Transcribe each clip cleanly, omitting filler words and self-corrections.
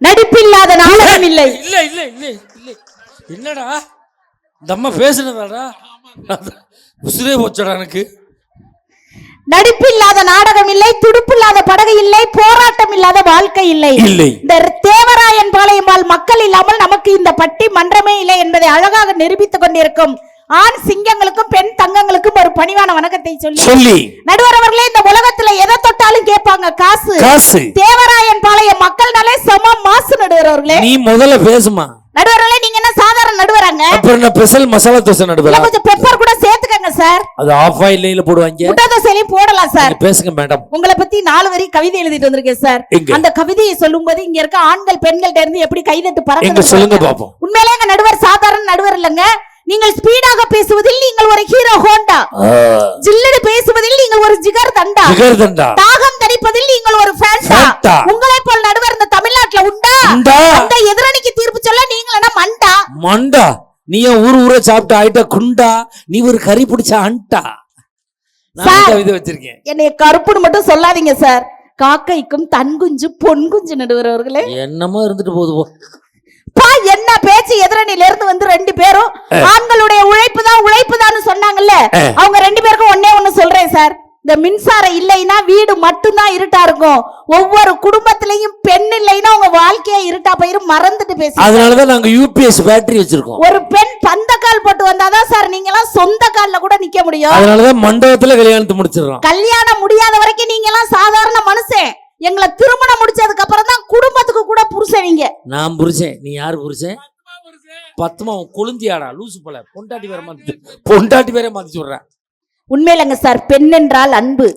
நடிப்பில்லாத நாடகம் இல்லை. இல்ல இல்ல இல்ல இல்ல என்னடா இந்த அம்மா பேசுனதாடா உசுரே போச்சடா எனக்கு. நடிப்பில்லாத நாடகம் இல்லை, துடுப்பில்லாத படகு இல்லை, போராட்டம் இல்லாத வாழ்க்கை இல்லை. இந்த தேவராயன் பாளையமால் மக்கள் இல்லாமல் நமக்கு இந்த பட்டி மன்றமே இல்லை என்பதை அழகாக நிரூபித்துக் கொண்டிருக்கும் ஆண் சிங்கங்களுக்கும் பெண் தங்கங்களுக்கும் ஒரு பணிவான வணக்கத்தை சொல்லி நடுவர் அவர்களே, இந்த உலகத்துல எதை தொட்டாலும் கேட்பாங்க காசு காசு. தேவராயன் பாளையம் மக்கள்னாலே சம மாசு. நடுவர் அவர்களே நீ முதல்ல பேசுமா. நடுவர்களே நீங்க என்ன சாதாரண நடுவராங்க? அப்புறம் நான் ஸ்பெஷல் மசாலா தோசை நடுவரா. கொஞ்சம் பெப்பர் கூட சேர்த்துக்கங்க சார். அது ஆஃப் ஆயில்ல போடுவாங்க. முட்டை தோசையில போடலாம் சார். பேசுங்க மேடம். உங்களை பத்தி 4 வரி கவிதை எழுதிட்டு வந்திருக்கேன் சார். அந்த கவிதையை சொல்லும்போது இங்க இருக்க ஆண்கள் பெண்கள்ட்ட இருந்து எப்படி கைதட்டு பறக்குது சொல்லுங்க பாப்போம். உண்மையிலேயே எங்க நடுவர் சாதாரண நடுவர் இல்லங்க. நீங்கள் ஸ்பீடாக பேசுவதில் நீங்கள் ஒரு ஹீரோ ஹோண்டா, ஜில்லடு பேசுவதில் நீங்கள் ஒரு ஜிகர் தண்டா, தாகம் தணிப்பதில் நீங்கள் ஒரு ஃபேண்டா. உங்களை போல் நடுவர் இந்த தமிழ்நாட்டுல உண்டா? அந்த எதிரணிக்கு தீர்ப்பு சொல்ல நீங்கள் என்ன மண்டா மண்டா? நீ ஊர சாப்பிட்டு ஆயிட்ட குண்டா, நீ ஒரு கறி பிடிச்ச அண்டா. நான் கவிதை வச்சிருக்கேன். என்னைய கருப்புன்னு மட்டும் சொல்லாதீங்க சார். காக்கைக்கும் தன் குஞ்சு பொன் குஞ்சு நடுவர் அவர்களே. என்னமோ இருந்துட்டு போகுது. என்ன பேச்சு? எதிரணியில இருந்து வந்து 2 பேரும் ஆண்களுடைய உழைப்பு தான் சொன்னாங்கல்ல, அவங்க 2 பேருக்கும் ஒண்ணு சொல்றேன் சார். இந்த மின்சாரம் இல்லைன்னா வீடு மட்டும்தான் இருட்டா இருக்கும். ஒவ்வொரு குடும்பத்திலையும் பெண் இல்லைன்னா உங்க வாழ்க்கையா இருட்டா போயிரும். மறந்துட்டு பேசுங்க. அதனாலதான் நாங்க யூபிஎஸ் பேட்டரி வச்சிருக்கோம். ஒரு பெண் பந்த கால் போட்டு வந்தாதான் சார் நீங்க எல்லாம் சொந்த கால்ல கூட நிக்க முடியும். அதனாலதான் மண்டபத்துல கல்யாணத்தை முடிச்சிடறோம். கல்யாணம் முடியாத வரைக்கும் நீங்க எல்லாம் சாதாரண மனுஷன். எங்களை திருமணம் முடிச்சதுக்கு அப்புறம் தான் குடும்பத்துக்கு கூட புருஷன். நீங்க நான் புருஷன், நீ யாரு புருஷன்? பத்மா கொழுந்தியாடா லூசு போல. பொண்டாட்டி வேற மாத்தி சொல்றேன். உண்மையிலங்க சார். பெண் என்றால் அன்பு,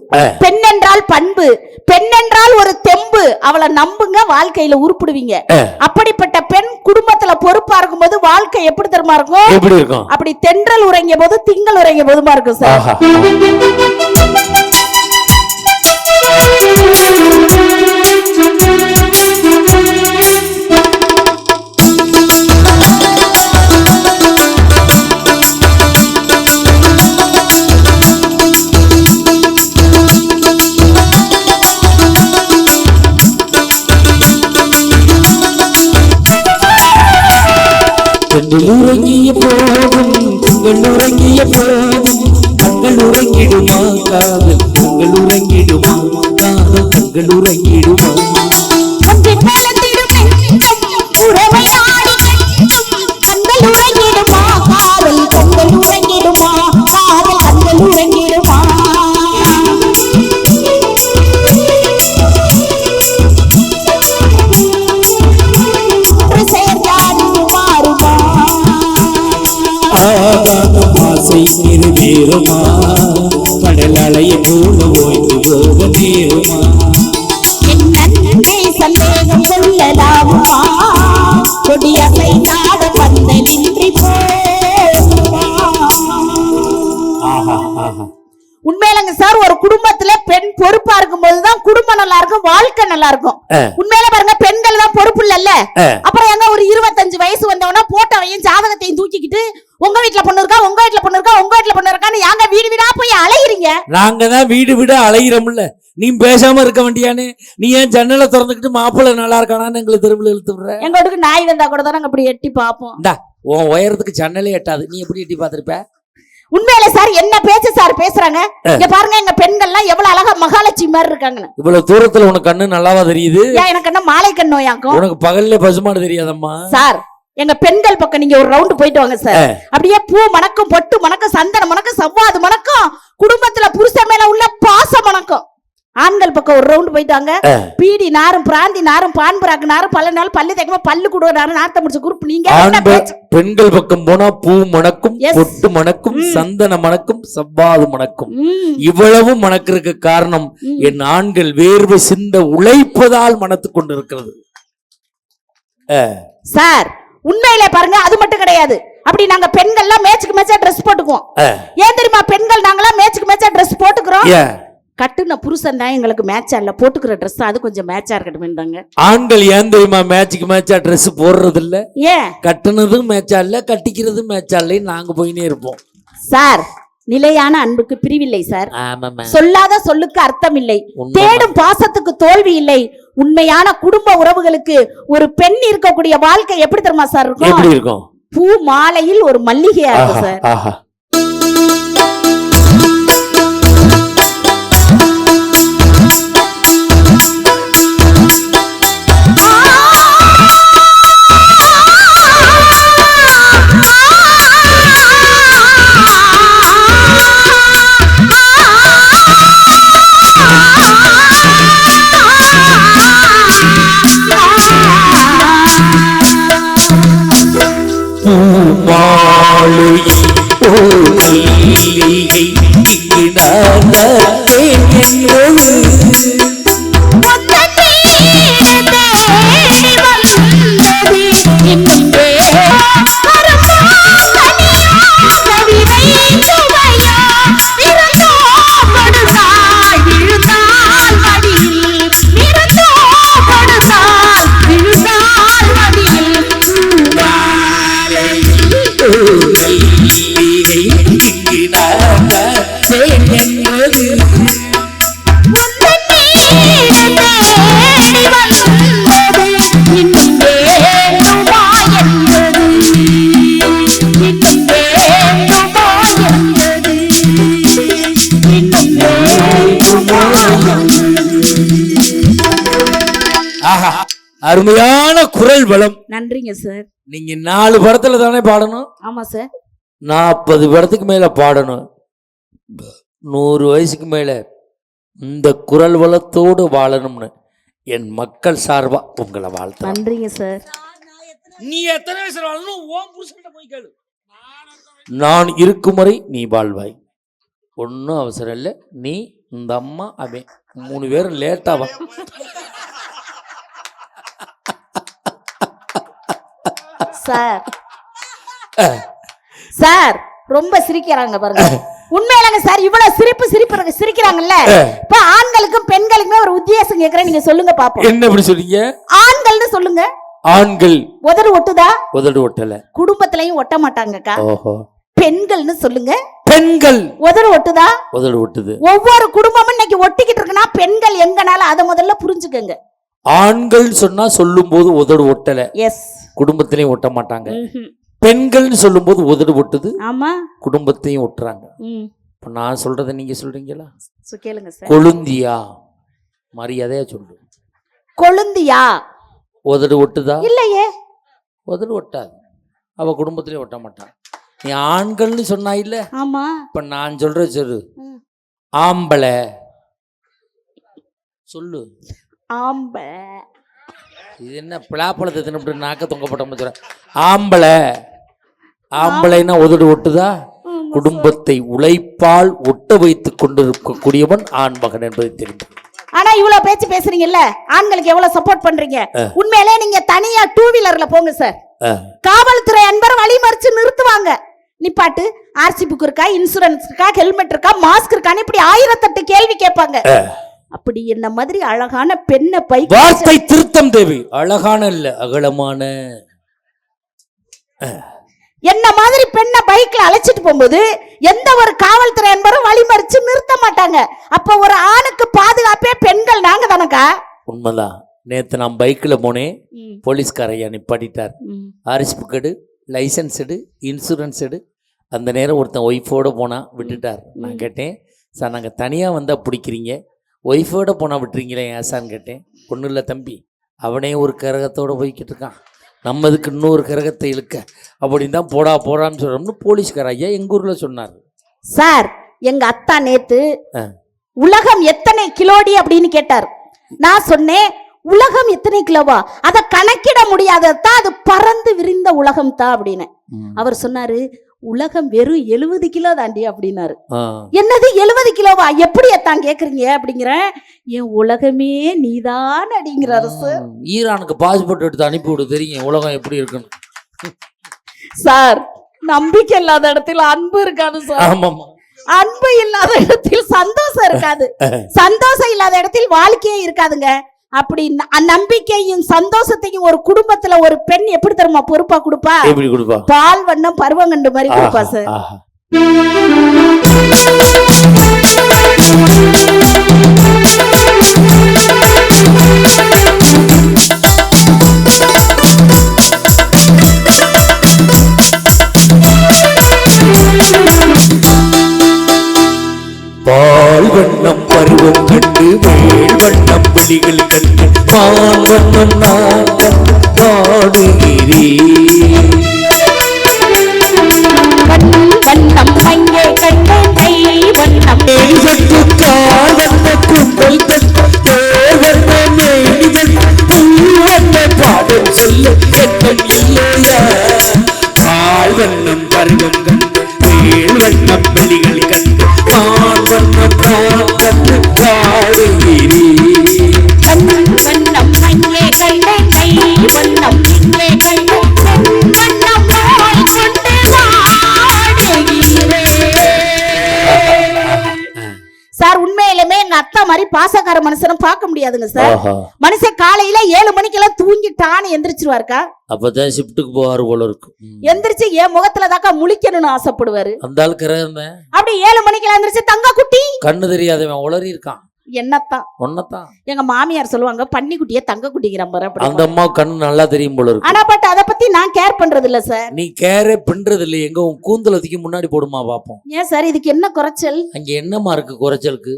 பெண் என்றால் பண்பு, பெண் என்றால் ஒரு தெம்பு. அவளை நம்புங்க, வாழ்க்கையில உருப்பிடுவீங்க. அப்படிப்பட்ட பெண் குடும்பத்துல பொறுப்பா இருக்கும் போது வாழ்க்கை எப்படி தெரியுமா இருக்கும்? எப்படி இருக்கும்? அப்படி தென்றல் உறங்கிய போது திங்கள் உறங்கிய போதுமா இருக்கும் சார். உறங்கிய போதும் உங்கள் உறங்கிய போதும் தங்கள் உறங்கிடுமா காதல், தங்கள் உறங்கிடுமா காதல், தங்கள் உறங்கிடுமா. நேருமா கடல் அலைய போல ஓய்ந்து போக நேருமா. சந்தேகம் சொல்லலாமா கொடியசை நாட பந்தலின்றி உண்மையிலங்க சார். ஒரு குடும்பத்துல பெண் பொறுப்பா இருக்கும் போதுதான் குடும்பம் நல்லா இருக்கும், வாழ்க்கை நல்லா இருக்கும். உண்மையில பாருங்க, பெண்கள் தான் பொறுப்பு இல்ல. அப்புறம் எங்க ஒரு 25 வயசு வந்தவனா போட்டோவையும் ஜாதகத்தையும் தூக்கிக்கிட்டு உங்க வீட்டுல பொண்ணு இருக்கா, உங்க வீட்டுல பொண்ணு இருக்கா, உங்க வீட்டுல பொண்ணு இருக்கான்னு யாங்க வீடு வீடா போய் அலையிறீங்க? நாங்க தான் வீடு வீடா அலையிறோம்ல. நீ பேசாம இருக்க வேண்டியானே? நீ ஏன் ஜன்னலை திறந்துக்கிட்டு மாப்பிள்ளை நல்லா இருக்கானான்னு எங்களுக்கு திரும்ப இழுத்து விடுற? எங்க வீட்டுக்கு நாய் வந்தா கூட தான் நாங்க அப்படி எட்டி பாப்போம். உன் உயரத்துக்கு ஜன்னலே எட்டாது, நீ எப்படி எட்டி பாத்திருப்ப? உண்மையில சார் என்ன பேச்சு சார் பேசுறாங்க? இங்க பாருங்க, எங்க பெண்கள்லாம் எவ்வளவு அழகா மகாலட்சுமி மாதிரி இருக்காங்க. இவ்வளவு தூரத்துல உனக்கு கண்ணு நல்லாவா தெரியுது? எனக்கு என்ன மாலை கண் நோயாக்கும்? உனக்கு பகல்ல பசுமாடு தெரியாதம்மா சார். எங்க பெண்கள் பக்கம் நீங்க ஒரு ரவுண்ட் போயிட்டு வாங்க சார். அப்படியே பூ மணக்கும், பொட்டு மணக்கும், சந்தன மணக்கும், சவ்வாது மணக்கும், குடும்பத்துல புருஷன் மேல உள்ள பாசம் மணக்கும். ஆண்கள் பக்கம் ஒரு ரவுண்ட் போயிட்டாங்க. பீடி நாரும், பிராந்தி நாரும், பான்பராக்கு நாரும், பல நாள் பல்லு தேக்கமா பல்லு கூட நாரும், நார்த்த முடிச்ச குரூப் நீங்க. பெண்கள் பக்கம் போனா பூ மணக்கும், பொட்டு மணக்கும், சந்தன மணக்கும், சவ்வாது மணக்கும். இவ்வளவு மணக்கிறதுக்கு காரணம் என் ஆண்கள் வேர்வை சிந்த உழைப்பதால் மணத்து கொண்டு இருக்கிறது சார். உண்மையிலே பாருங்க, அது மட்டும் கிடையாது. அப்படி நாங்க பெண்கள்லாம் மேட்சுக்கு மேட்சா ட்ரெஸ் போட்டுக்குவோம். ஏன் தெரியுமா? பெண்கள் நாங்களாம் மேட்சுக்கு மேட்சா ட்ரெஸ் போட்டுக்கிறோம். கட்டுன புருஷன் தான் எங்களுக்கு மேட்சா இல்ல, போட்டுக்கிற ட்ரெஸ் அது கொஞ்சம் மேட்சா இருக்கட்டும். ஆண்கள் ஏன் தெரியுமா மேட்சுக்கு மேட்சா ட்ரெஸ் போடுறது இல்ல? ஏன்? கட்டுனதும் மேட்சா இல்ல, கட்டிக்கிறதும் மேட்சா இல்ல, நாங்க போயினே இருப்போம் சார். நிலையான அன்புக்கு பிரிவில்லை சார். சொல்லாத சொல்லுக்கு அர்த்தம் இல்லை, தேடும் பாசத்துக்கு தோல்வி இல்லை, உண்மையான குடும்ப உறவுகளுக்கு ஒரு பெண் இருக்கக்கூடிய வாழ்க்கை எப்படி தெரியுமா சார் இருக்கும்? எப்படி இருக்கும்? பூ மாலையில் ஒரு மல்லிகையா இருக்கும் சார். ஆஹா. அருமையான குரல் வளம். நன்றிங்க சார். நீங்க 4 படத்துல தானே பாடணும்? ஆமா சார். 40 படத்துக்கு மேல பாடணும். 100 வயசுக்கு மேல இந்த குரல் வளத்தோடு வாழணும்னு என் மக்கள் சார்பா உங்களை வாழ்த்து. நன்றிங்க சார். நீ எத்தனை வயசு வாழணும் ஓம் புருஷன்கிட்ட போய் கேளு. நான் இருக்கும் வரை நீ வாழ்வாய். ஒன்றும் அவசரம் இல்லை. நீ இந்த அம்மா அவன் 3 பேரும் லேட்டா வா. சார் சார் ரொம்ப சிரிக்கிறாங்க பாருங்க. உண்மையிலங்க சார், இவ்வளவு சிரிக்கிறாங்கல்ல. இப்ப ஆண்களுக்கும் பெண்களுக்குமே ஒரு உத்தேசம் கேக்குறேன், நீங்க சொல்லுங்க பாப்போம். என்ன இப்படி சொல்றீங்க? ஆண்கள்னு சொல்லுங்க. ஆண்கள் உதடு ஒட்டுதா? உதடு ஒட்டல. குடும்பத்திலையும் ஒட்ட மாட்டாங்கக்கா. ஓஹோ. பெண்கள்னு சொல்லுங்க. பெண்கள் உதடு ஒட்டுதா? உதடு ஒட்டுது. ஒவ்வொரு குடும்பமும் இன்னைக்கு ஒட்டிக்கிட்டு இருக்குன்னா பெண்கள் எங்கனால அதை முதல்ல புரிஞ்சுக்கங்க. ஆண்கள் சொன்னா சொல்லும் போது உதடு ஒட்டல. எஸ். குடும்பத்திலையும் ஒட்ட மாட்டாங்க. பெண்கள் சொல்லும் போது உதடு ஒட்டுது. ஆமா. குடும்பத்தையும் ஒட்டுறாங்க. இப்ப நான் சொல்றத நீங்க சொல்றீங்களா? கேளுங்க சார். கொழுந்தியா மரியாதையா சொல்லு. கொழுந்தியா உதடு ஒட்டுதா? இல்லையே. உதடு ஒட்டாது. அவ குடும்பத்திலையும் ஒட்ட மாட்டான். நீ ஆண்கள்னு சொன்னா இல்ல? ஆமா. இப்ப நான் சொல்ற சொல்லு. ஆம்பளை சொல்லு. ஆம்பளை. இது என்ன பிளாப்பழத்தை தின்னு நாக்க தொங்கப்பட்ட ஆம்பளை. ஆம்பளைன்னா உதடு ஒட்டுதா? குடும்பத்தை உழைப்பால் ஒட்ட வைத்துக் கொண்டிருக்கக்கூடியவன் ஆண் மகன் என்பதை தெரிந்து. ஆனா இவ்வளவு பேச்சு பேசுறீங்கல்ல, ஆண்களுக்கு எவ்வளவு சப்போர்ட் பண்றீங்க. உண்மையிலே நீங்க தனியா 2 வீலர்ல போங்க சார். காவல்துறை அன்பர் வழி மறிச்சு நிறுத்துவாங்க. நிப்பாட்டு, ஆர்சி புக் இருக்கா, இன்சூரன்ஸ் இருக்கா, ஹெல்மெட் இருக்கா, மாஸ்க் இருக்கான்னு இப்படி 1008 கேள்வி கேட்பாங்க. அப்படி என்ன மாதிரி அழகான பெண்ணை வார்த்தை திருத்தம் தேவை. அழகான இல்ல, அகலமான. என்ன மாதிரி பெண்ணை பைக்ல அழைச்சிட்டு போகும்போது எந்த ஒரு காவல்துறை என்பரும் வழிமறிச்சு நிறுத்த மாட்டாங்க. அப்ப ஒரு ஆணுக்கு பாதுகாப்பே பெண்கள் நாங்க தானக்கா. உண்மைதான். நேத்து நான் பைக்ல போனேன். போலீஸ்காரையா நிப்பாட்டிட்டார். ஆர்சி புக் எடு, லைசன்ஸ் எடு, இன்சூரன்ஸ் எடு. அந்த நேரம் ஒருத்தன் ஒய்ஃபோட போனா விட்டுட்டார். நான் கேட்டேன், சார் நாங்க தனியா வந்தா பிடிக்கிறீங்க, ஒய்ஃபோட போனா விட்டுறீங்களே ஏசான்னு கேட்டேன். ஒன்றும் இல்லை தம்பி, அவனே ஒரு கரகத்தோடு போய்கிட்டு இருக்கான், நம்ம இதுக்கு இன்னொரு கரகத்தை இழுக்க அப்படின்னு தான் போடான்னு சொல்கிறோம்னு போலீஸ்கார ஐயா எங்கள் ஊரில் சொன்னார். சார் எங்க அத்தா நேத்து உலகம் எத்தனை கிலோடி அப்படின்னு கேட்டார். நான் சொன்னேன், உலகம் எத்தனை கிலோவா, அதை கணக்கிட முடியாததான், அது பறந்து விரிந்த உலகம் தான் அப்படின்னு. அவர் சொன்னாரு, உலகம் வெறும் 70 கிலோ தாண்டி அப்படின்னாரு. என்னது 70 கிலோவா, எப்படி எத்தான் கேக்குறீங்க அப்படிங்கிற. என் உலகமே நீதான் அப்படிங்கிறாரு சார். ஈரானுக்கு பாஸ்போர்ட் எடுத்து அனுப்பி விடு, தெரியும் உலகம் எப்படி இருக்குன்னு. சார் நம்பிக்கை இல்லாத இடத்துல அன்பு இருக்காது சார். ஆமாமா. அன்பு இல்லாத இடத்தில் சந்தோஷம் இருக்காது, சந்தோஷம் இல்லாத இடத்தில் வாழ்க்கையே இருக்காதுங்க. அப்படி நம்பிக்கையும் சந்தோஷத்தையும் ஒரு குடும்பத்துல ஒரு பெண் எப்படி தருமா பொறுப்பா கொடுப்பா? எப்படி கொடுப்பா? பால் வண்ணம் பருவங்கண்டு மாதிரி கொடுப்பா சார். பருவம் கண்டு வேள் வண்ணம் விழிகள் கண்டு மான் வண்ணம் நான் கண்டு பாடுகிறேன். வண்ணம் அங்கே கண்டேன் கை வண்ணம் கால் வண்ண கும்பல் தட்டு தேர் வண்ண மேனிதன் பூ வண்ண பாடம் சொல்ல எண்ணம் இல்லையா. கால் வண்ணம் பருவம் கண்டு வேள் வண்ணம் விழிகள் கண்டு மான் வண்ணம் நான் கண்டு பாடுகிறேன். வண்ணம் அங்கே கண்டேன் கை வண்ணம் இங்கே கண்டேன் வண்ணம் போய் கொண்டு சார். உண்மையிலுமே எங்க அத்தா மாதிரி பாசக்கார மனுஷனும் பார்க்க முடியாதுங்க சார். மனுஷன் காலையில 7 மணிக்கெல்லாம் தூங்கிட்டான்னு எந்திரிச்சிருவாருக்கா. அப்பதான் ஷிப்டுக்கு போவாரு போல இருக்கும். எந்திரிச்சு என் முகத்துல தாக்கா முழிக்கணும்னு ஆசைப்படுவாரு. அந்த ஆள் கிரகமே அப்படி 7 மணிக்கெல்லாம் எந்திரிச்சு தங்க குட்டி கண்ணு தெரியாதவன் உளறி இருக்கான். என்னத்தான் ஒன்னதான் எங்க மாமியார் சொல்லுவாங்க பன்னி குட்டிய தங்க குட்டிக்கிற பாரு. அந்த அம்மா கண்ணு நல்லா தெரியும் போல இருக்கு. ஆனா பட் அத பத்தி நான் கேர் பண்றது இல்ல சார். நீ கேரே பண்றது இல்ல. எங்க உன் கூந்தலத்துக்கு முன்னாடி போடுமா பாப்போம். ஏன் சார் இதுக்கு என்ன குறைச்சல்? அங்க என்னமா இருக்கு குறைச்சலுக்கு?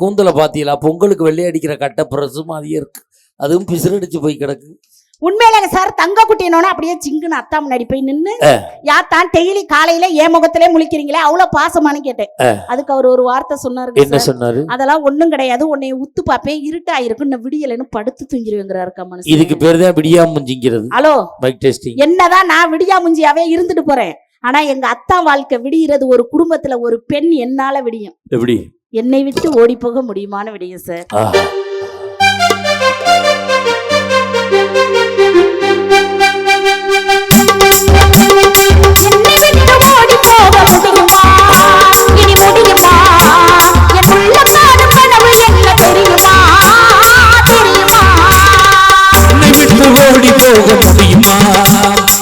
கூந்தல பாத்தீங்களா? பொங்கலுக்கு வெள்ளை அடிக்கிற கட்ட பிரசும் அதிகம் இருக்கு. அதுவும் பிசிறடிச்சு போய் கிடக்கு. உண்மையிலங்க சார் தங்க குட்டினோட அப்படியே சிங்குன்னு அத்தா முன்னாடி போய் நின்னு யாத்தான் டெய்லி காலையில என் முகத்திலே முழிக்கிறீங்களே அவ்வளவு பாசமானு கேட்டேன். அதுக்கு அவர் ஒரு வார்த்தை சொன்னாரு. என்ன சொன்னாரு? அதெல்லாம் ஒண்ணும் கிடையாது, உன்னை உத்து பாப்பேன் இருட்டா இருக்கும் நான் விடியலன்னு படுத்து தூங்கிடுவேங்கிறாருக்கா மனுஷன். இதுக்கு பேரு தான் விடியா முஞ்சிங்கிறது. Hello mic testing. என்னதான் நான் விடியா முஞ்சியாவே இருந்துட்டு போறேன், ஆனா எங்க அத்தா வாழ்க்கை விடிகிறது ஒரு குடும்பத்துல ஒரு பெண் என்னால விடியும். எப்படி? என்னை விட்டு ஓடி போக முடியுமான்னு விடியும் சார்.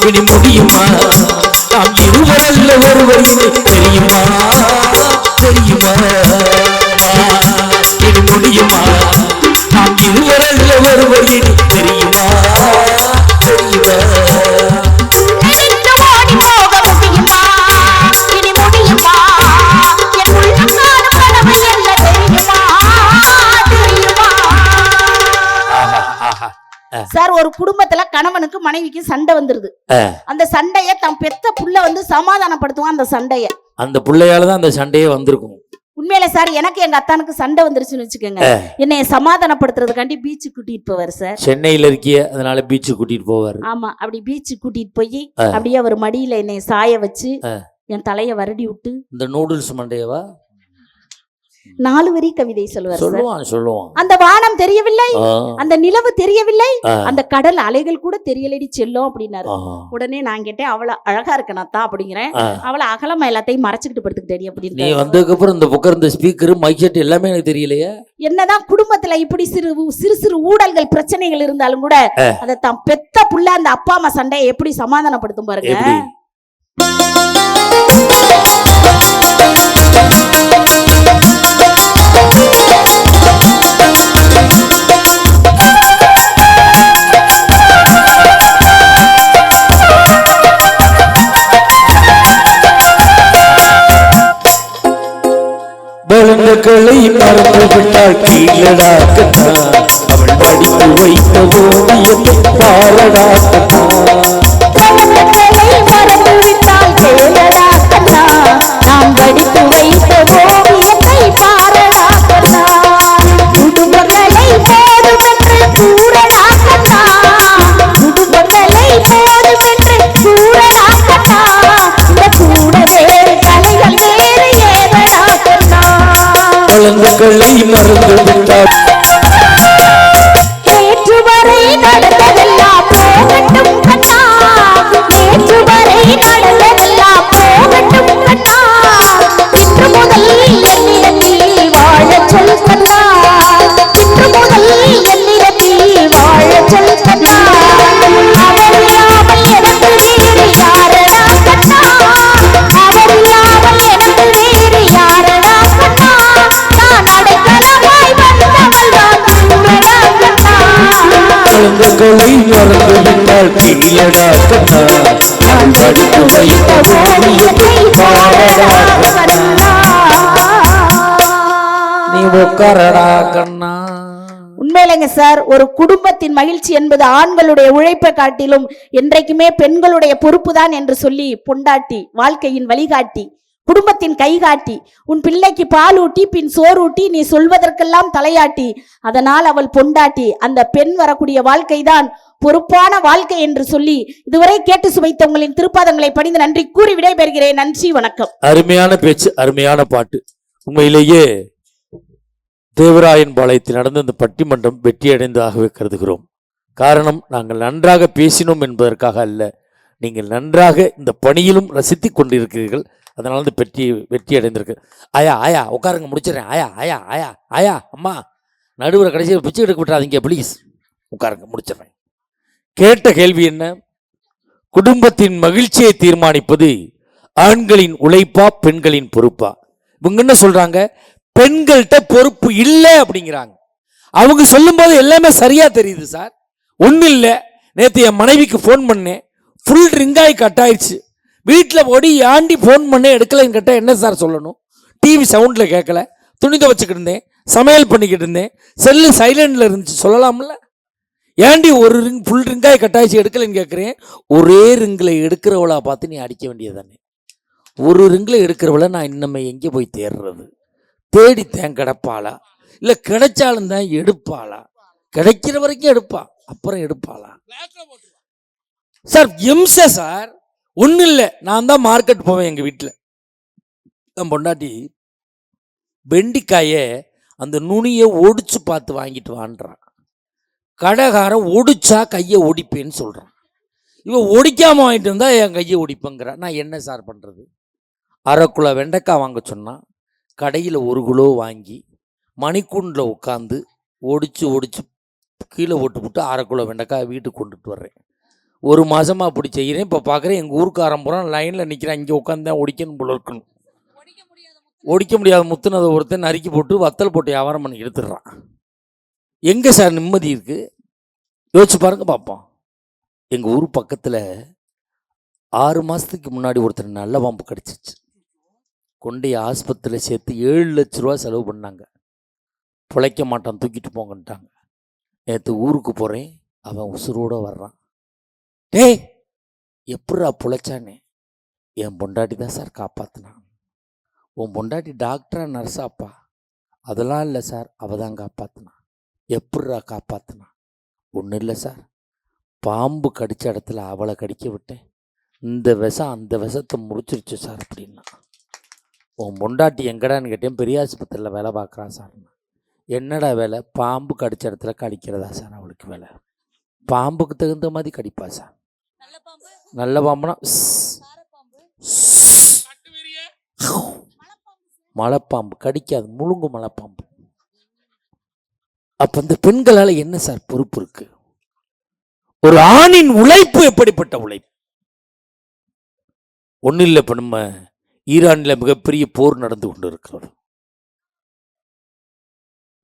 இனி முடியுமா? நாம் இருவரல்ல ஒருவர் இனி தெரியுமா? தெரியுமா? இனி முடியுமா? நாம் இருவரல்ல ஒருவர் இனி தெரியுமா? தெரியுமா? சார் ஒரு குடும்பத்துல கணவனுக்கு மனைவிக்கு சண்டை வந்துருது. அந்த சண்டைய தன் பெத்த புள்ள வந்து சமாதானப்படுத்துவான். அந்த சண்டைய அந்த புள்ளையாலதான் அந்த சண்டையே வந்திருக்கும். உண்மையில சார் எனக்கு எங்க அத்தானுக்கு சண்டை வந்துருச்சுன்னு வச்சுக்கோங்க, என்னைய சமாதானப்படுத்துறதுக்காண்டி பீச்சு கூட்டிட்டு போவார் சார். சென்னையில இருக்கிய அதனால பீச்சு கூட்டிட்டு போவார். ஆமா அப்படி பீச்சு கூட்டிட்டு போய் அப்படியே அவர் மடியில என்னைய சாய வச்சு என் தலைய வருடி விட்டு இந்த நூடுல்ஸ் மண்டையவா 4 வரி கவிதை சொல்லுவார். சொல்லுவான். அந்த வானம் தெரியவில்லை, அந்த நிலவு தெரியவில்லை, அந்த கடல் அலைகள் கூட தெரியலடி செல்லும் அப்படின்னாரு. உடனே நான் கேட்டேன் அவளை அழகா இருக்கனாத்தா அப்படிங்கிறேன். அவளை அகலமா எல்லாத்தையும் மறைச்சுக்கிட்டு படுத்துக்கிட்டே அப்படின்னு. நீ வந்ததுக்கு அப்புறம் இந்த புக்கர் இந்த ஸ்பீக்கர் மைக் செட் எல்லாமே எனக்கு தெரியலையே. என்னதான் குடும்பத்துல இப்படி சிறு சிறு ஊழல்கள் பிரச்சனைகள் இருந்தாலும் கூட அதை தான் பெத்த புள்ள அந்த அப்பா அம்மா சண்டையை எப்படி சமாதானப்படுத்தும் பாருங்க. பலன்களை மறந்து விட்டால் கீழடா கண்ணா, அவள் படித்து வைத்த ஓவியத்தை பாரடா கண்ணா. பலன்களை மறந்து விட்டால் கீழடா கண்ணா, நாம் படித்து வைத்த ஓவியத்தை பாரடா கண்ணா. குடும்பங்களை போதுமென்று கூறடா கண்ணா, குடும்பங்களை போதுமென்று கூறடா கண்ணா. இந்த கூடவே கலைகள் வேறு ஏதடா கண்ணா. பலன்களை மறந்து விட்டால் நேற்று வரை நடந்ததெல்லாம் போகட்டும் கண்ணா, நேற்று வரை நடந்ததெல்லாம் போகட்டும் கண்ணா. இன்று முதல் என்னிடத்தில் வாழச் சொல் கண்ணா, இன்று முதல் என்னிடத்தில் வாழச் சொல் கண்ணா. அவர் இல்லாமல் எனக்கு வேறு யாரடா கண்ணா, அவர் இல்லாமல் எனக்கு வேறு யாரடா கண்ணா. நான் அடைக்கலமாய் வந்தவள் தான் கூறடா கண்ணா. பலன்களை மறந்து விட்டால் கீழடா கண்ணா, அவள் படித்து வைத்த ஓவியத்தை பாரடா கண்ணா. நீ உட்காரடா கண்ணா. உண்மையிலங்க சார், ஒரு குடும்பத்தின் மகிழ்ச்சி என்பது ஆண்களுடைய உழைப்பை காட்டிலும் என்றைக்குமே பெண்களுடைய பொறுப்பு தான் என்று சொல்லி பொண்டாட்டி வாழ்க்கையின் வழிகாட்டி, குடும்பத்தின் கைகாட்டி, உன் பிள்ளைக்கு பால் ஊட்டி பின் சோறூட்டி நீ சொல்வதற்கெல்லாம் தலையாட்டி, அதனால் அவள் பொண்டாட்டி. அந்த பெண் வரக்கூடிய வாழ்க்கை தான் பொறுப்பான வாழ்க்கை என்று சொல்லி இதுவரை கேட்டு சுவைத்த உங்களின் திருப்பாதங்களை பணிந்து நன்றி கூறி விடைபெறுகிறேன். நன்றி, வணக்கம். அருமையான பேச்சு, அருமையான பாட்டு. உண்மையிலேயே தேவராயன் பாளையத்தில் நடந்த இந்த பட்டிமன்றம் வெற்றியடைந்ததாகவே கருதுகிறோம். காரணம், நாங்கள் நன்றாக பேசினோம் என்பதற்காக அல்ல, நீங்கள் நன்றாக இந்த பணியிலும் ரசித்து கொண்டிருக்கிறீர்கள். அதனால இந்த வெற்றி அடைந்திருக்கு. ஆயா ஆயா உட்காருங்க, முடிச்சிடறேன். ஆயா ஆயா ஆயா ஆயா அம்மா, நடுவில் கடைசியில் பிச்சை எடுக்க விட்டுறாதீங்க ப்ளீஸ். உட்காருங்க, முடிச்சிடறேன். கேட்ட கேள்வி என்ன? குடும்பத்தின் மகிழ்ச்சியை தீர்மானிப்பது ஆண்களின் உழைப்பா பெண்களின் பொறுப்பா? இவங்க என்ன சொல்றாங்க? பெண்கள்கிட்ட பொறுப்பு இல்லை அப்படிங்கிறாங்க. அவங்க சொல்லும் போது எல்லாமே சரியா தெரியுது சார். ஒன்றும் இல்லை, நேற்று என் மனைவிக்கு ஃபோன் பண்ணேன், ஃபுல் ரிங்காய் கட் ஆயிடுச்சு. வீட்டில் ஓடி ஆண்டி ஃபோன் பண்ண எடுக்கலைன்னு கேட்டால் என்ன சார் சொல்லணும்? டிவி சவுண்டில் கேட்கல, துணி துவைச்சிக்கிட்டு இருந்தேன், சமையல் பண்ணிக்கிட்டு இருந்தேன், செல்லு சைலண்டில் இருந்துச்சு, சொல்லலாம்ல? ஏண்டி ஒரு ரிங் ஃபுல் ரிங்காய் கட் ஆயிடுச்சு எடுக்கலைன்னு கேட்குறேன். ஒரே ரிங்கில் எடுக்கிறவளா பார்த்து நீ அடிக்க வேண்டியது தானே. ஒரு ரிங்கில் எடுக்கிறவளை நான் இன்னமே எங்கே போய் தேடுறது? தேடித்தேன் கிடப்பாளா, இல்லை கிடைச்சாலும் தான் எடுப்பாளா? கிடைக்கிற வரைக்கும் எடுப்பா, அப்புறம் எடுப்பாளா? சார் எம்ச சார், ஒன்றும் இல்லை, நான் தான் மார்க்கெட் போவேன். எங்கள் வீட்டில் என் பொண்டாட்டி வெண்டிக்காயை அந்த நுனியை ஒடிச்சு பார்த்து வாங்கிட்டு வான்றான். கடைக்காரன் ஒடிச்சா கையை ஒடிப்பேன்னு சொல்கிறான். இவன் ஒடிக்காமல் வாங்கிட்டு வந்தால் என் கையை ஒடிப்பேங்கிறான். நான் என்ன சார் பண்ணுறது? அரை கிலோ வெண்டைக்காய் வாங்க சொன்னால் கடையில் 1 கிலோ வாங்கி மணிக்கூண்டில் உட்காந்து ஒடிச்சு கீழே போட்டு அரை கிலோ வெண்டைக்காய் வீட்டுக்கு கொண்டுட்டு வர்றேன். 1 மாதமாக அப்படி செய்கிறேன். இப்போ பார்க்குறேன் எங்கள் ஊருக்காரன் பூரா லைனில் நிற்கிறேன். இங்கே உட்காந்து தான் ஒடிக்கணும் போல இருக்கணும். ஒடிக்க முடியாத முத்துனதை ஒருத்தன் நறுக்கி போட்டு வத்தல் போட்டு வியாபாரம் பண்ணி எடுத்துடுறான். எங்கே சார் நிம்மதி இருக்குது? யோசிச்சு பாருங்க பார்ப்போம். எங்கள் ஊர் பக்கத்தில் 6 மாதத்துக்கு முன்னாடி ஒருத்தர் நல்ல பாம்பு கிடச்சிச்சு. கொண்டு ஆஸ்பத்திரியில் சேர்த்து 7 லட்ச ரூபா செலவு பண்ணாங்க. பிழைக்க மாட்டான், தூக்கிட்டு போங்கன்ட்டாங்க. நேற்று ஊருக்கு போகிறேன், அவன் உசுரோடு வர்றான். டேய் எப்படா பிழைச்சானே? என் பொண்டாட்டி தான் சார் காப்பாற்றினான். உன் பொண்டாட்டி டாக்டரா நர்ஸாப்பா? அதெல்லாம் இல்லை சார், அவள் தான் காப்பாற்றினான். எப்படா காப்பாற்றினான்? ஒன்றும் இல்லை சார், பாம்பு கடித்த இடத்துல அவளை கடிக்க விட்டேன், இந்த விஷம் அந்த விஷத்தை முடிச்சிருச்சு சார் அப்படின்னா. உன் பொண்டாட்டி எங்கடான்னு கேட்டேன். பெரிய ஆஸ்பத்திரியில் வேலை பார்க்குறான் சார். என்னடா வேலை? பாம்பு கடித்த இடத்துல கடிக்கிறதா சார் அவளுக்கு வேலை. பாம்புக்கு தகுந்த மாதிரி கடிப்பா சார். நல்ல பாம்புனா மலைப்பாம்பு கடிக்காது, முழுங்கு மலைப்பாம்பு. அப்ப இந்த பெண்களால் என்ன சார் பொறுப்பு இருக்கு? ஒரு ஆணின் உழைப்பு எப்படிப்பட்ட உழைப்பு? ஒன்னும் இல்லை, இப்ப நம்ம ஈரானில் மிகப்பெரிய போர் நடந்து கொண்டு இருக்கிறோம்.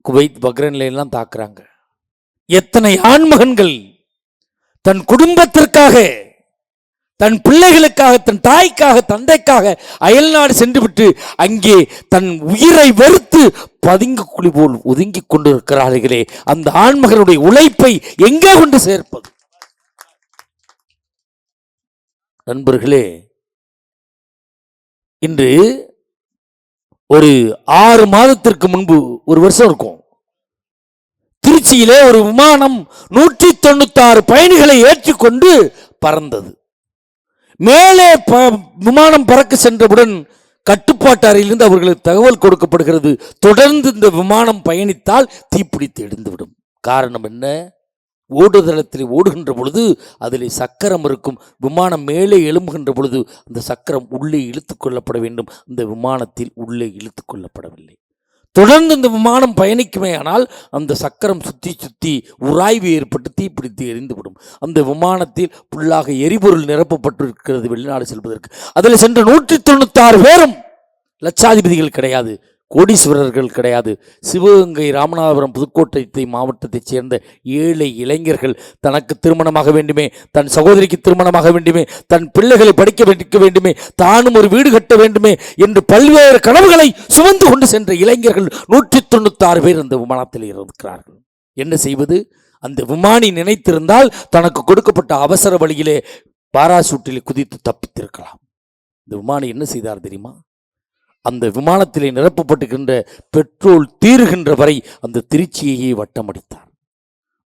குவைத் பக்ரைன்ல எல்லாம் தாக்குறாங்க. எத்தனை ஆண்மகன்கள் தன் குடும்பத்திற்காக, தன் பிள்ளைகளுக்காக, தன் தாய்க்காக, தந்தைக்காக அயல்நாடு சென்று விட்டு அங்கே தன் உயிரை வெறுத்து பதுங்கி குழி போல் ஒதுங்கி கொண்டிருக்கிறார்களே, அந்த ஆண்மகனுடைய உழைப்பை எங்கே கொண்டு சேர்ப்பது? நண்பர்களே, இன்று ஒரு 6 மாதத்திற்கு முன்பு, 1 வருஷம் இருக்கும், திருச்சியிலே ஒரு விமானம் 196 பயணிகளை ஏற்றிக்கொண்டு பறந்தது. மேலே விமானம் பறக்க சென்றவுடன் கட்டுப்பாட்டு அறையிலிருந்து அவர்களுக்கு தகவல் கொடுக்கப்படுகிறது, தொடர்ந்து இந்த விமானம் பயணித்தால் தீப்பிடித்து எரிந்துவிடும். காரணம் என்ன? ஓடுதளத்தில் ஓடுகின்ற பொழுது அதில் சக்கரம் இருக்கும். விமானம் மேலே எழும்புகின்ற பொழுது அந்த சக்கரம் உள்ளே இழுத்து கொள்ளப்பட வேண்டும். இந்த விமானத்தில் உள்ளே இழுத்து கொள்ளப்படவில்லை. தொடர்ந்து இந்த விமானம் பயணிக்குமே ஆனால் அந்த சக்கரம் சுற்றி சுற்றி உராய்வு ஏற்பட்டு தீப்பிடித்து எரிந்துவிடும். அந்த விமானத்தில் ஃபுல்லாக எரிபொருள் நிரப்பப்பட்டிருக்கிறது வெளிநாடு செல்வதற்கு. அதில் சென்ற 196 பேரும் லட்சாதிபதிகள் கிடையாது, கோடீஸ்வரர்கள் கிடையாது. சிவகங்கை, ராமநாதபுரம், புதுக்கோட்டை மாவட்டத்தைச் சேர்ந்த ஏழை இளைஞர்கள் தனக்கு திருமணமாக வேண்டுமே, தன் சகோதரிக்கு திருமணமாக வேண்டுமே, தன் பிள்ளைகளை படிக்க வைக்க வேண்டுமே, தானும் ஒரு வீடு கட்ட வேண்டுமே என்று பல்வேறு கனவுகளை சுமந்து கொண்டு சென்ற இளைஞர்கள் 196 பேர் அந்த விமானத்தில் இருக்கிறார்கள். என்ன செய்வது? அந்த விமானி நினைத்திருந்தால் தனக்கு கொடுக்கப்பட்ட அவசர வழியிலே பாராசூட்டில் குதித்து தப்பித்திருக்கலாம். இந்த விமானி என்ன செய்தார் தெரியுமா? அந்த விமானத்திலே நிரப்பப்பட்டுகின்ற பெட்ரோல் தீருகின்ற வரை அந்த திருச்சியையே வட்டமடித்தார்.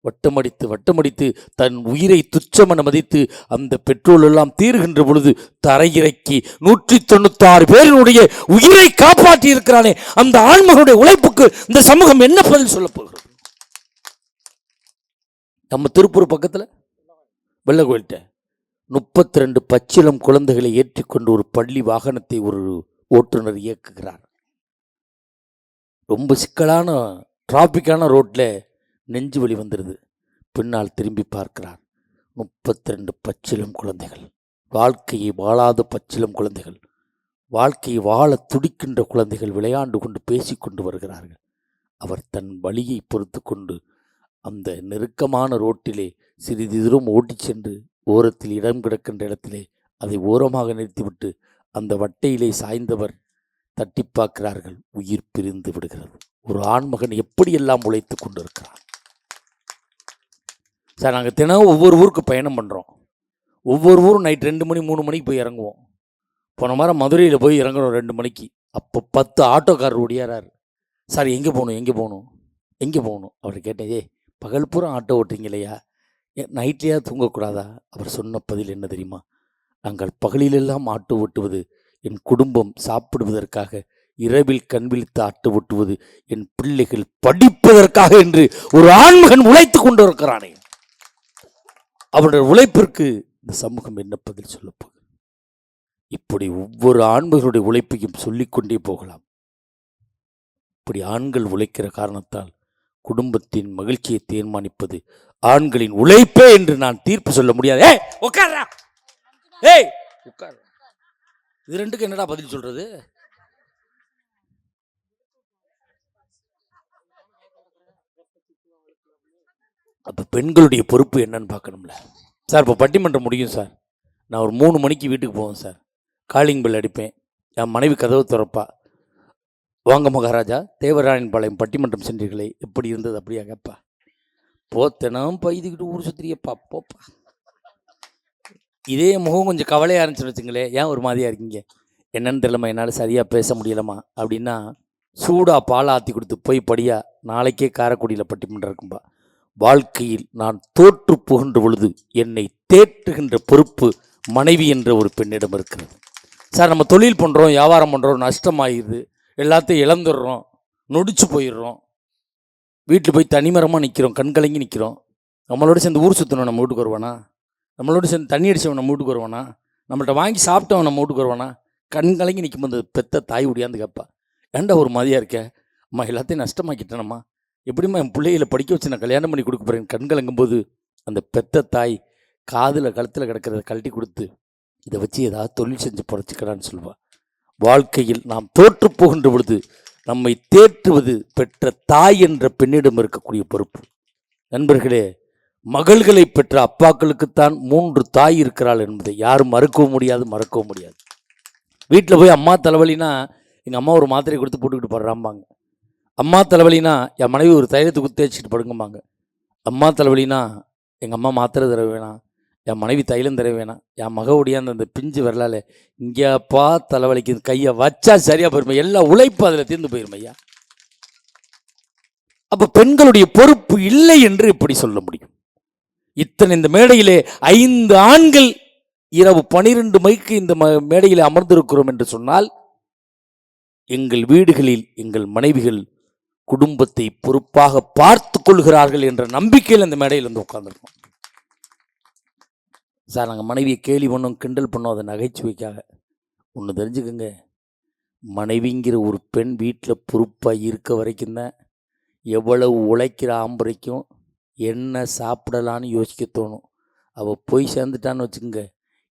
வட்டமடித்து தன் உயிரை துச்சமென மதித்து அந்த பெட்ரோல் எல்லாம் தீருகின்ற பொழுது தரையிறக்கி 196 பேரினுடைய உயிரை காப்பாற்றி இருக்கிறானே, அந்த ஆண்மகனுடைய உழைப்புக்கு இந்த சமூகம் என்ன பதில் சொல்ல போகிறது? நம்ம திருப்பூர் பக்கத்தில் வெள்ளகோயில்கிட்ட 32 பச்சிளம் குழந்தைகளை ஏற்றிக்கொண்டு ஒரு பள்ளி வாகனத்தை ஒரு ஓட்டுநர் இயக்குகிறார். ரொம்ப சிக்கலான டிராபிக்கான ரோட்டில் நெஞ்சு வலி வந்துடுது. பின்னால் திரும்பி பார்க்கிறார். 32 பச்சிளம் குழந்தைகள், வாழ்க்கையை வாழாத பச்சிளம் குழந்தைகள், வாழ்க்கையை வாழ துடிக்கின்ற குழந்தைகள் விளையாண்டு கொண்டு பேசிக்கொண்டு வருகிறார்கள். அவர் தன் வழியை பொறுத்து கொண்டு அந்த நெருக்கமான ரோட்டிலே சிறிது தூரம் ஓட்டிச் சென்று ஓரத்தில் இடம் கிடக்கின்ற இடத்திலே அதை ஓரமாக நிறுத்திவிட்டு அந்த வட்டையிலே சாய்ந்தவர் தட்டி பார்க்கிறார்கள். உயிர் பிரிந்து விடுகிறது. ஒரு ஆண்மகன் எப்படியெல்லாம் உழைத்து கொண்டு இருக்கிறான் சார். நாங்கள் தினம் ஒவ்வொரு ஊருக்கு பயணம் பண்ணுறோம். ஒவ்வொரு ஊரும் நைட் 2 மணி 3 மணிக்கு போய் இறங்குவோம். போன வாரம் மதுரையில் போய் இறங்குறோம் 2 மணிக்கு. அப்போ 10 ஆட்டோக்காரர் ஓடியாரார். சார் எங்கே போகணும்? அவர் கேட்டேன், பகல் பூரா ஆட்டோ ஓட்டுறீங்க இல்லையா, நைட்லேயா தூங்கக்கூடாதா? அவர் சொன்ன பதில் என்ன தெரியுமா? நாங்கள் பகலிலெல்லாம் ஆட்டோ ஓட்டுவது என் குடும்பம் சாப்பிடுவதற்காக, இரவில் கண் விழித்து ஆட்டோ ஓட்டுவது என் பிள்ளைகள் படிப்பதற்காக என்று ஒரு ஆண்மகன் உழைத்து கொண்டு இருக்கிறானே, அவருடைய உழைப்பிற்கு இந்த சமூகம் என்ன பதில் சொல்ல போகுது? இப்படி ஒவ்வொரு ஆண்மகனுடைய உழைப்பையும் சொல்லிக்கொண்டே போகலாம். இப்படி ஆண்கள் உழைக்கிற காரணத்தால் குடும்பத்தின் மகிழ்ச்சியை தீர்மானிப்பது ஆண்களின் உழைப்பே என்று நான் தீர்ப்பு சொல்ல முடியாது. இது ரெண்டுக்கு என்னடா பதில் சொல்றது? அப்ப பெண்களுடைய பொறுப்பு என்னன்னு பார்க்கணும்ல சார். இப்போ பட்டிமன்றம் முடியும் சார், நான் ஒரு 3 மணிக்கு வீட்டுக்கு போவேன் சார். காலிங் பெல் அடிப்பேன். என் மனைவி கதவு திறப்பா. வாங்க மகாராஜா, தேவராயன் பாளையம் பட்டிமன்றம் சென்றீர்களே, எப்படி இருந்தது? அப்படியா கேப்பா. போத்தனம் பைதுக்கிட்டு ஊர் சுத்திரியப்பா போப்பா. இதே முகம் கொஞ்சம் கவலையாக இருந்துச்சுன்னு வச்சுங்களேன், ஏன் ஒரு மாதிரியாக இருக்கீங்க, என்னன்னு தெரியலம்மா, என்னால் சரியாக பேச முடியலம்மா அப்படின்னா, சூடாக பால் ஆற்றி கொடுத்து போய் படியா, நாளைக்கே காரைக்குடியில் பட்டிமன்றம் இருக்கும்பா. வாழ்க்கையில் நான் தோற்று போகின்ற பொழுது என்னை தேற்றுகின்ற பொறுப்பு மனைவி என்ற ஒரு பெண்ணிடம் இருக்கிறது சார். நம்ம தொழில் பண்ணுறோம், வியாபாரம் பண்ணுறோம், நஷ்டமாகிடுது, எல்லாத்தையும் இழந்துடுறோம், நொடிச்சு போயிடுறோம், வீட்டில் போய் தனிமரமாக நிற்கிறோம், கண் கலங்கி நிற்கிறோம். நம்மளோட சேர்ந்து ஊர் சுற்றணும் நம்ம வீட்டுக்கு வருவானா? நம்மளோட சேர்ந்து தண்ணி அடித்தவன் நம்ம வீட்டுக்கு வருவானா? நம்மள்கிட்ட வாங்கி சாப்பிட்டவன் நம்ம வீட்டுக்கு வருவானா? கண் கலங்கி நிற்கும்போது பெத்த தாய் உடையாந்து கேட்பா, ஏன்டா ஒரு மாதிரியாக இருக்க அம்மா, எல்லாத்தையும் நஷ்டமாக்கிட்டேனம்மா, எப்படிம்மா என் பிள்ளைகளை படிக்க வச்சு நான் கல்யாணம் பண்ணி கொடுக்க போகிறேன். கண் கலங்கும்போது அந்த பெத்த தாய் காதில் கழுத்தில் கிடக்கிறத கழட்டி கொடுத்து, இதை வச்சு ஏதாவது தொழில் செஞ்சு பொழைச்சிக்கலான்னு சொல்லுவாள். வாழ்க்கையில் நாம் தோற்று போகின்ற பொழுது நம்மை தேற்றுவது பெற்ற தாய் என்ற பெண்ணிடம் இருக்கக்கூடிய பொறுப்பு. நண்பர்களே, மகள்களை பெற்ற அப்பாக்களுக்குத்தான் 3 தாய் இருக்கிறாள் என்பதை யாரும் மறக்கவும் முடியாது. வீட்டில் போய் அம்மா தலைவலினா எங்கள் அம்மா ஒரு மாத்திரை கொடுத்து போட்டுக்கிட்டு படுறாம்பாங்க. அம்மா தலைவலினா என் மனைவி ஒரு தைலத்தை குத்தி வச்சுட்டு படுங்கம்பாங்க. அம்மா தலைவலினா எங்கள் அம்மா மாத்திரை தர வேணாம், என் மனைவி தைலம் தர வேணாம், என் மக ஒடியாந்து அந்த பிஞ்சு வரலால இங்கேப்பா தலைவலிக்கு கையை வச்சா சரியா போயிருமே, எல்லா உழைப்பு அதில் தீர்ந்து போயிரும் ஐயா. அப்போ பெண்களுடைய பொறுப்பு இல்லை என்று எப்படி சொல்ல முடியும்? இந்த மேடையிலே 5 ஆண்கள் இரவு 12 மணிக்கு இந்த மேடையிலே அமர்ந்திருக்கிறோம் என்று சொன்னால், எங்கள் வீடுகளில் எங்கள் மனைவிகள் குடும்பத்தை பொறுப்பாக பார்த்து கொள்கிறார்கள் என்ற நம்பிக்கையில் இந்த மேடையில் வந்து உட்கார்ந்துருக்கோம் சார். நாங்கள் மனைவியை கேலி பண்ணோம், கிண்டல் பண்ணோம், அதை நகைச்சுவைக்காக. ஒன்று தெரிஞ்சுக்கோங்க, மனைவிங்கிற ஒரு பெண் வீட்டில் பொறுப்பாக இருக்க வரைக்கும் தான் எவ்வளவு உழைக்கிற ஆம்பரைக்கும் என்ன சாப்பிடலான்னு யோசிக்க தோணும். அவள் போய் சேர்ந்துட்டான்னு வச்சுக்கோங்க,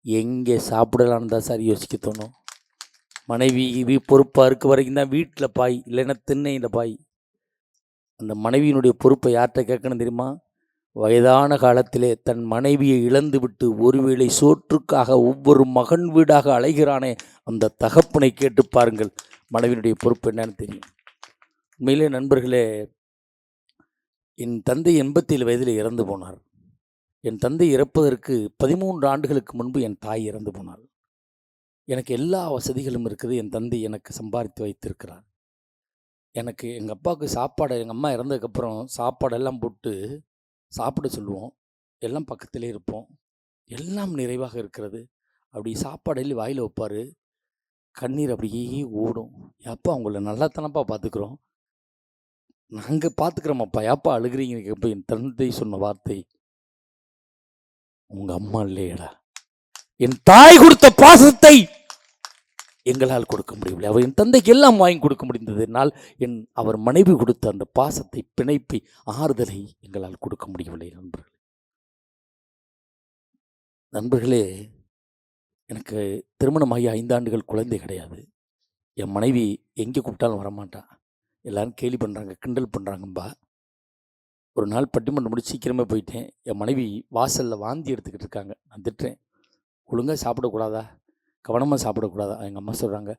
எங்கே சாப்பிடலான்னு தான் சார் யோசிக்க தோணும். மனைவி இது பொறுப்பாக இருக்க வரைக்கும் தான் வீட்டில் பாய், இல்லைன்னா திண்ணையில் பாய். அந்த மனைவியினுடைய பொறுப்பை யார்கிட்ட கேட்கணும் தெரியுமா? வயதான காலத்திலே தன் மனைவியை இழந்து விட்டு ஒருவேளை சோற்றுக்காக ஒவ்வொரு மகன் வீடாக அலைகிறானே அந்த தகப்பனை கேட்டு பாருங்கள், மனைவியினுடைய பொறுப்பு என்னன்னு தெரியும். உண்மையிலே நண்பர்களே, என் தந்தை 87 வயதில் இறந்து போனார். என் தந்தை இறப்பதற்கு 13 ஆண்டுகளுக்கு முன்பு என் தாய் இறந்து போனார். எனக்கு எல்லா வசதிகளும் இருக்குது. என் தந்தை எனக்கு சம்பாதித்து வைத்திருக்கிறார். எனக்கு எங்கள் அப்பாவுக்கு சாப்பாடு, எங்கள் அம்மா இறந்ததுக்கப்புறம் சாப்பாடெல்லாம் போட்டு சாப்பிட சொல்லுவோம். எல்லாம் பக்கத்திலே இருப்போம். எல்லாம் நிறைவாக இருக்கிறது. அப்படி சாப்பாடு வாயில் வைப்பார். கண்ணீர் அப்படியே ஓடும். அப்பா உங்களை நல்லா தானப்பா பார்த்துக்குறோம், நாங்கள் பார்த்துக்குறோமாப்பா, ஏப்பா அழுகிறீங்க? எப்போ என் தந்தை சொன்ன வார்த்தை, உங்கள் அம்மா இல்லையடா. என் தாய் கொடுத்த பாசத்தை எங்களால் கொடுக்க முடியவில்லை. அவர் என் தந்தைக்கு எல்லாம் வாங்கி கொடுக்க முடிந்ததுனால் அவர் மனைவி கொடுத்த அந்த பாசத்தை, பிணைப்பை, ஆறுதலை எங்களால் கொடுக்க முடியவில்லை. நண்பர்களே, எனக்கு திருமணமாகி 5 ஆண்டுகள் குழந்தை கிடையாது. என் மனைவி எங்கே கூப்பிட்டாலும் வரமாட்டான். எல்லாரும் கேலி பண்ணுறாங்க, கிண்டல் பண்ணுறாங்கம்பா. ஒரு நாள் பட்டிமன்றம் முடிச்சு சீக்கிரமே போயிட்டேன். என் மனைவி வாசலில் வாந்தி எடுத்துக்கிட்டு இருக்காங்க. நான் திட்டுறேன், ஒழுங்காக சாப்பிடக்கூடாதா, கவனமாக சாப்பிடக்கூடாதா? எங்கள் அம்மா சொல்கிறாங்க,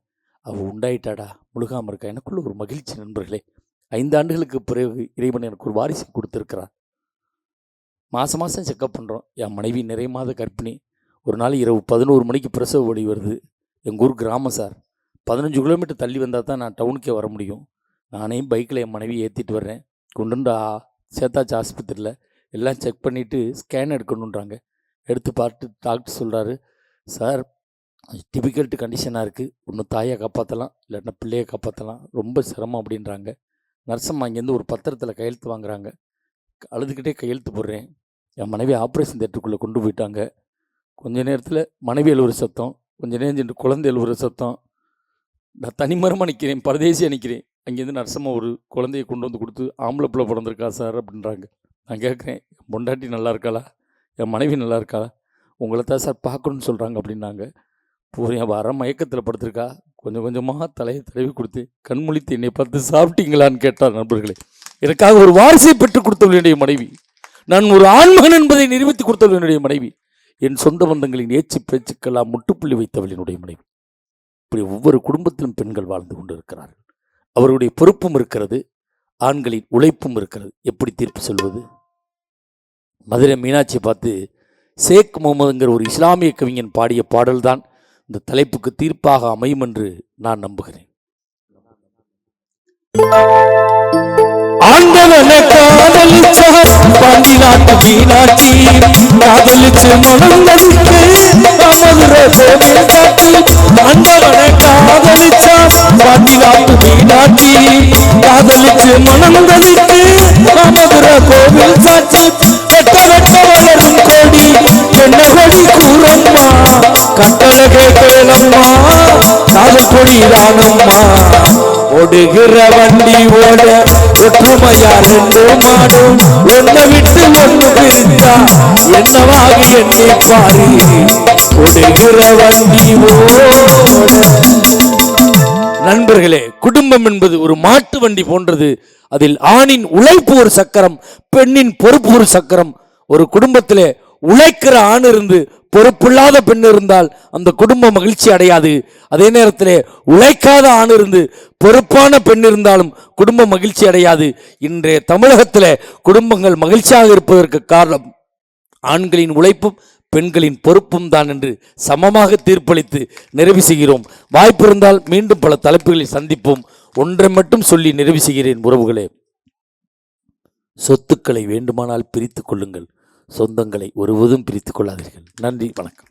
அவள் உண்டாயிட்டாடா, முழுகாமல் இருக்கா. எனக்குள்ள ஒரு மகிழ்ச்சி நண்பர்களே. 5 ஆண்டுகளுக்கு பிறகு இறைவன் எனக்கு ஒரு வாரிசு கொடுத்துருக்கிறான். மாதம் செக்கப் பண்ணுறோம். என் மனைவி நிறைய மாத கர்ப்பிணி. ஒரு நாள் இரவு 11 மணிக்கு பிரசவ வலி வருது. எங்கள் ஊர் கிராமம் சார், 15 கிலோமீட்டர் தள்ளி வந்தால் தான் நான் டவுனுக்கே வர முடியும். நானே பைக்கில் என் மனைவி ஏற்றிட்டு வர்றேன். கொண்டு சேத்தாச்சி ஆஸ்பத்திரியில் எல்லாம் செக் பண்ணிவிட்டு ஸ்கேன் எடுக்கணுன்றாங்க. எடுத்து பார்த்து டாக்டர் சொல்கிறாரு, சார் டிபிக்கல்ட்டு கண்டிஷனாக இருக்குது, ஒன்று தாயை காப்பாற்றலாம், இல்லைன்னா பிள்ளையை காப்பாற்றலாம், ரொம்ப சிரமம் அப்படின்றாங்க. நர்சம்மா இங்கேருந்து ஒரு பத்திரத்தில் கையெழுத்து வாங்குறாங்க. அழுதுகிட்டே கையெழுத்து போடுறேன். என் மனைவி ஆப்ரேஷன் தேட்டருக்குள்ளே கொண்டு போயிட்டாங்க. கொஞ்ச நேரத்தில் மனைவி எழுவுற சத்தம், கொஞ்ச நேரம் சென்று குழந்தை எழுவுற சத்தம். நான் தனிமரமாக நிற்கிறேன், பரதேசியாக நிற்கிறேன். அங்கேருந்து நர்சம்மா ஒரு குழந்தையை கொண்டு வந்து கொடுத்து, ஆம்பளை பிள்ளை பிறந்திருக்கா சார் அப்படின்றாங்க. நான் கேட்குறேன், என் பொண்டாட்டி நல்லா இருக்காளா, என் மனைவி நல்லா இருக்காளா, உங்களை தான் சார் பார்க்கணுன்னு சொல்கிறாங்க அப்படின்னாங்க. பூரியா வர மயக்கத்தில் படுத்திருக்கா. கொஞ்சம் கொஞ்சமாக தலையை தடவி கொடுத்து கண்முழித்து என்னை பார்த்து சாப்பிட்டீங்களான்னு கேட்டார். நண்பர்களே, எனக்காக ஒரு வாரிசை பெற்றுக் கொடுத்தவள் என்னுடைய மனைவி. நான் ஒரு ஆண்மகன் என்பதை நிரூபித்து கொடுத்தவள் என்னுடைய மனைவி. என் சொந்த பந்தங்களின் ஏச்சு பேச்சுக்கெல்லாம் முட்டுப்புள்ளி வைத்தவள் என்னுடைய மனைவி. இப்படி ஒவ்வொரு குடும்பத்திலும் பெண்கள் வாழ்ந்து கொண்டு இருக்கிறார்கள். அவருடைய பொறுப்பும் இருக்கிறது, ஆண்களின் உழைப்பும் இருக்கிறது. எப்படி தீர்ப்பு சொல்வது? மதுரை மீனாட்சியை பார்த்து ஷேக் முகமதுங்கிற ஒரு இஸ்லாமிய கவிஞன் பாடிய பாடல்தான் இந்த தலைப்புக்கு தீர்ப்பாக அமையும் என்று நான் நம்புகிறேன். ஆண்டவனை காதலிச்சா பாண்டி நாட்டு மீனாட்சி, காதலிச்சு மணந்ததுக்கு மதுரை கோவில் காட்டி. ஆண்டவனை காதலிச்சா பாண்டி நாட்டு மீனாட்சி, காதலிச்சு மணந்ததுக்கு மதுரை கோவில் சாட்சி. வெட்ட வெட்ட வளரும் கொடி என்ன கொடி கூறம்மா, கட்டளை கேட்கலம்மா, காதல் கொடி தானம்மா. ஓடுகிற வண்டி ஓட ஒற்றுமையா 2 மாடும், ஒன்ன விட்டு ஒன்று பிரித்தா என்னவாக எண்ணி பாரு. ஓடுகிற வண்டி ஓட. நண்பர்களே, குடும்பம் என்பது ஒரு மாட்டு வண்டி போன்றது. அதில் ஆணின் உழைப்பு ஒரு சக்கரம், பெண்ணின் பொறுப்பு ஒரு சக்கரம். ஒரு குடும்பத்திலே உழைக்கிற ஆண் இருந்து பொறுப்பில்லாத பெண் இருந்தால் அந்த குடும்பம் மகிழ்ச்சி அடையாது. அதே நேரத்தில் உழைக்காத ஆண் இருந்து பொறுப்பான பெண் இருந்தாலும் குடும்பம் மகிழ்ச்சி அடையாது. இன்றைய தமிழகத்தில் குடும்பங்கள் மகிழ்ச்சியாக இருப்பதற்கு காரணம் ஆண்களின் உழைப்பும் பெண்களின் பொறுப்பும் தான் என்று சமமாக தீர்ப்பளித்து நிறைவு செய்கிறோம். வாய்ப்பு இருந்தால் மீண்டும் பல தலைப்புகளில் சந்திப்போம். ஒன்றை மட்டும் சொல்லி நிறைவு செய்கிறேன். உறவுகளே, சொத்துக்களை வேண்டுமானால் பிரித்துக் கொள்ளுங்கள், சொந்தங்களை ஒருவதும் பிரித்துக் கொள்ளாதீர்கள். நன்றி, வணக்கம்.